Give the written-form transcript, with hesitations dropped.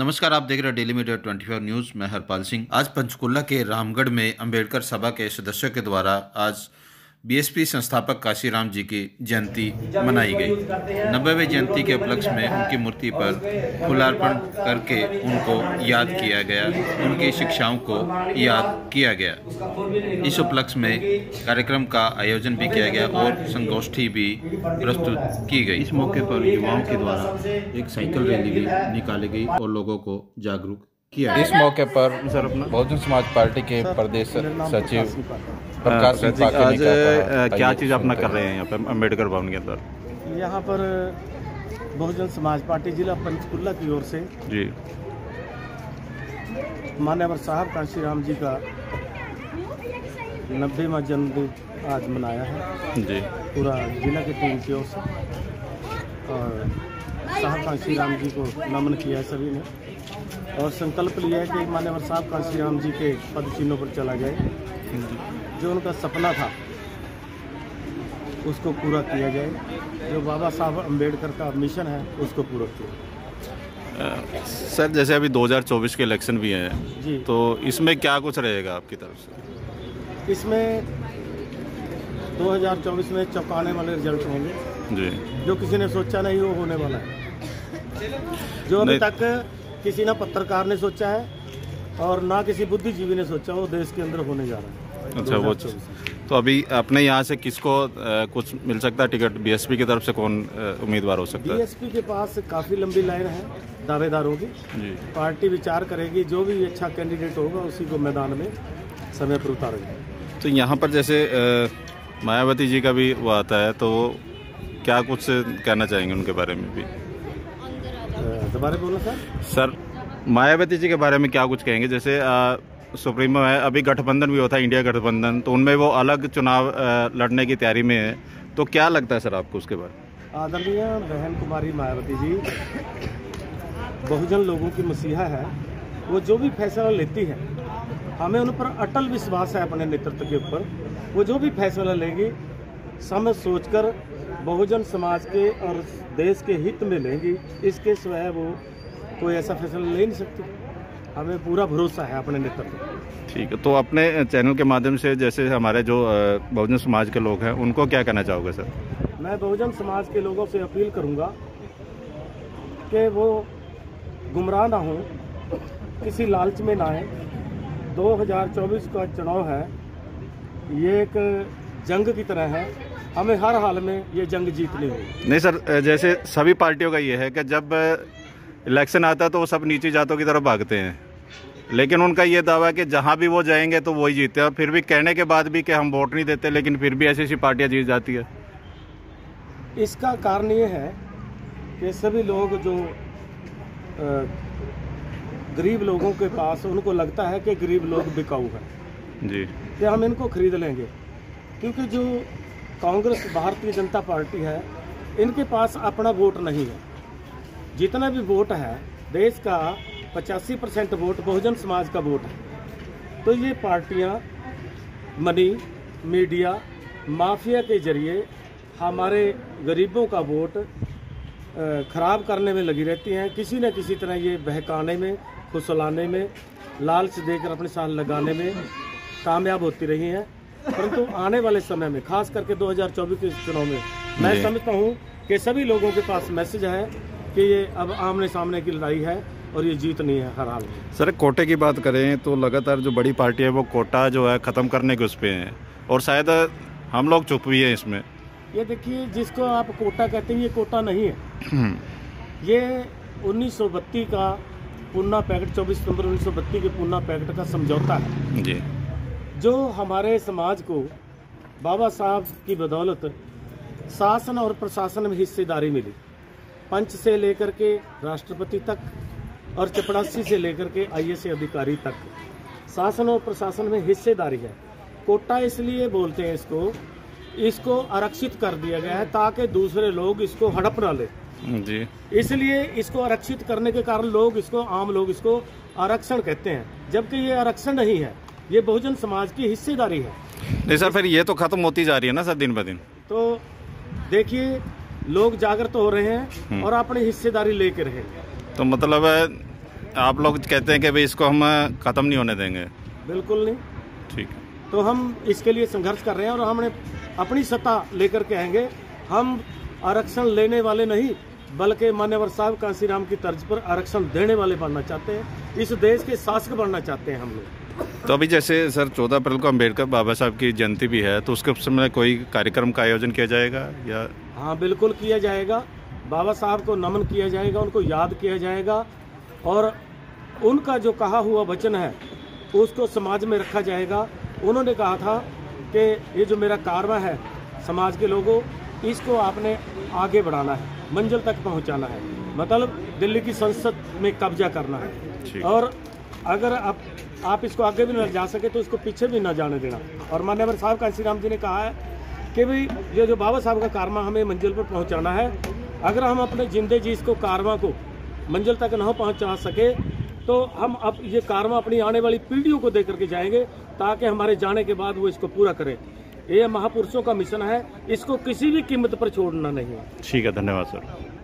नमस्कार, आप देख रहे हैं डेली मीडिया 24 न्यूज़। मैं हरपाल सिंह। आज पंचकुला के रामगढ़ में अंबेडकर सभा के सदस्यों के द्वारा आज बीएसपी संस्थापक काशीराम जी की जयंती मनाई गई। 90वीं जयंती के उपलक्ष्य में उनकी मूर्ति पर फूलार्पण करके उनको याद किया गया, उनकी शिक्षाओं को याद किया गया। इस उपलक्ष्य में कार्यक्रम का आयोजन भी किया गया और संगोष्ठी भी प्रस्तुत की गई। इस मौके पर युवाओं के द्वारा एक साइकिल रैली भी निकाली गई और लोगों को जागरूक किया। इस मौके पर बहुजन समाज पार्टी के प्रदेश सचिव प्रकाश सिंह आज क्या चीज़ अपना कर रहे हैं यहाँ पे अम्बेडकर भवन के अंदर? यहाँ पर बहुजन समाज पार्टी जिला पंचकुला की ओर से जी मान्यवर साहब काशीराम जी का 90वां जन्मदिन आज मनाया है जी। पूरा जिला की टीम की ओर से, और साहब काशीराम जी को नमन किया है सभी ने, और संकल्प लिया है कि मान्यवर साहब काशीराम जी के पद चिन्हों पर चला जाए। जो उनका सपना था उसको पूरा किया जाए, जो बाबा साहब अम्बेडकर का मिशन है उसको पूरा किया। सर, जैसे अभी 2024 के इलेक्शन भी हैं जी, तो इसमें क्या कुछ रहेगा आपकी तरफ से? इसमें 2024 में चौंकाने वाले रिजल्ट होंगे जी। जो किसी ने सोचा नहीं वो होने वाला है। जो अभी तक किसी ना पत्रकार ने सोचा है और ना किसी बुद्धिजीवी ने सोचा, वो देश के अंदर होने जा रहा है। अच्छा, वो तो अभी अपने यहाँ से किसको कुछ मिल सकता है टिकट? बीएसपी की तरफ से कौन उम्मीदवार हो सकता है? बीएसपी के पास काफ़ी लंबी लाइन है दावेदारों की जी। पार्टी विचार करेगी, जो भी अच्छा कैंडिडेट होगा उसी को मैदान में समय पर उतारेंगे। तो यहाँ पर जैसे मायावती जी का भी वो आता है, तो क्या कुछ कहना चाहेंगे उनके बारे में भी? दोबारा बोलो सर, मायावती जी के बारे में क्या कुछ कहेंगे? जैसे सुप्रीमो है, अभी गठबंधन भी होता है, इंडिया गठबंधन, तो उनमें वो अलग चुनाव लड़ने की तैयारी में है, तो क्या लगता है सर आपको उसके बारे में? आदरणीय बहन कुमारी मायावती जी बहुजन लोगों की मसीहा है। वो जो भी फैसला लेती है हमें उन पर अटल विश्वास है, अपने नेतृत्व के ऊपर। वो जो भी फैसला लेगी समझ सोचकर बहुजन समाज के और देश के हित में लेंगी, इसके सिवाय वो कोई ऐसा फैसला ले नहीं सकती। हमें पूरा भरोसा है अपने नेतृत्व पर। ठीक है, तो अपने चैनल के माध्यम से जैसे हमारे जो बहुजन समाज के लोग हैं उनको क्या कहना चाहोगे सर? मैं बहुजन समाज के लोगों से अपील करूंगा कि वो गुमराह ना हो, किसी लालच में ना आए। 2024 का चुनाव है, ये एक जंग की तरह है, हमें हर हाल में ये जंग जीतनी होगी। नहीं सर, जैसे सभी पार्टियों का ये है कि जब इलेक्शन आता है तो वो सब नीची जातों की तरफ भागते हैं, लेकिन उनका ये दावा है कि जहाँ भी वो जाएंगे तो वही जीतते हैं। फिर भी कहने के बाद भी कि हम वोट नहीं देते, लेकिन फिर भी ऐसी ऐसी पार्टियाँ जीत जाती है। इसका कारण ये है कि सभी लोग जो गरीब लोगों के पास, उनको लगता है कि गरीब लोग बिकाऊ हैं जी, कि हम इनको खरीद लेंगे, क्योंकि जो कांग्रेस भारतीय जनता पार्टी है इनके पास अपना वोट नहीं है। जितना भी वोट है देश का 85% वोट बहुजन समाज का वोट है। तो ये पार्टियां मनी, मीडिया, माफिया के जरिए हमारे गरीबों का वोट खराब करने में लगी रहती हैं। किसी न किसी तरह ये बहकाने में, फुसलाने में, लालच देकर अपने साथ लगाने में कामयाब होती रही हैं। परंतु आने वाले समय में, खास करके 2024 के चुनाव में, मैं समझता हूँ कि सभी लोगों के पास मैसेज है कि ये अब आमने सामने की लड़ाई है और ये जीतनी है हर हाल में। सर, कोटे की बात करें तो लगातार जो बड़ी पार्टी है वो कोटा जो है ख़त्म करने के उस पे हैं, और शायद हम लोग चुप भी हैं इसमें। ये देखिए, जिसको आप कोटा कहते हैं, ये कोटा नहीं है। ये 1932 का पूना पैक्ट, 24 सितंबर 1932 के पूना पैक्ट का समझौता है जी, जो हमारे समाज को बाबा साहब की बदौलत शासन और प्रशासन में हिस्सेदारी मिली। पंच से लेकर के राष्ट्रपति तक और चपरासी से लेकर के आईएएस अधिकारी तक शासन और प्रशासन में हिस्सेदारी है। कोटा इसलिए बोलते हैं इसको आरक्षित कर दिया गया है ताकि दूसरे लोग इसको हड़प ना ले जी। इसलिए इसको आरक्षित करने के कारण लोग इसको, आम लोग इसको आरक्षण कहते हैं, जबकि ये आरक्षण नहीं है, ये बहुजन समाज की हिस्सेदारी है। नहीं सर, फिर ये तो खत्म होती जा रही है ना सर दिन ब दिन। तो देखिए, लोग जागृत हो रहे हैं और अपनी हिस्सेदारी लेके रहे। तो मतलब आप लोग कहते हैं कि भाई इसको हम ख़त्म नहीं होने देंगे। बिल्कुल नहीं। ठीक है। तो हम इसके लिए संघर्ष कर रहे हैं और हमने अपनी सत्ता लेकर के आएंगे। हम आरक्षण लेने वाले नहीं, बल्कि मान्यवर साहब कांसीराम की तर्ज पर आरक्षण देने वाले बनना चाहते हैं। इस देश के शासक बनना चाहते हैं हम लोग। तो अभी जैसे सर 14 अप्रैल को अम्बेडकर बाबा साहब की जयंती भी है, तो उसके समय कोई कार्यक्रम का आयोजन किया जाएगा या? हाँ, बिल्कुल किया जाएगा। बाबा साहब को नमन किया जाएगा, उनको याद किया जाएगा और उनका जो कहा हुआ वचन है उसको समाज में रखा जाएगा। उन्होंने कहा था कि ये जो मेरा कारवां है समाज के लोगों, इसको आपने आगे बढ़ाना है, मंजिल तक पहुंचाना है, मतलब दिल्ली की संसद में कब्जा करना है। और अगर आप इसको आगे भी न जा सके तो इसको पीछे भी न जाने देना। और मान्यवर साहब कांसीराम जी ने कहा है कि भाई ये जो बाबा साहब का कारवां हमें मंजिल पर पहुंचाना है, अगर हम अपने जिंदे जी इसको कारवां को मंजिल तक न पहुंचा सके तो हम अब ये कारवां अपनी आने वाली पीढ़ियों को दे करके जाएंगे, ताकि हमारे जाने के बाद वो इसको पूरा करें। ये महापुरुषों का मिशन है, इसको किसी भी कीमत पर छोड़ना नहीं है। ठीक है, धन्यवाद सर।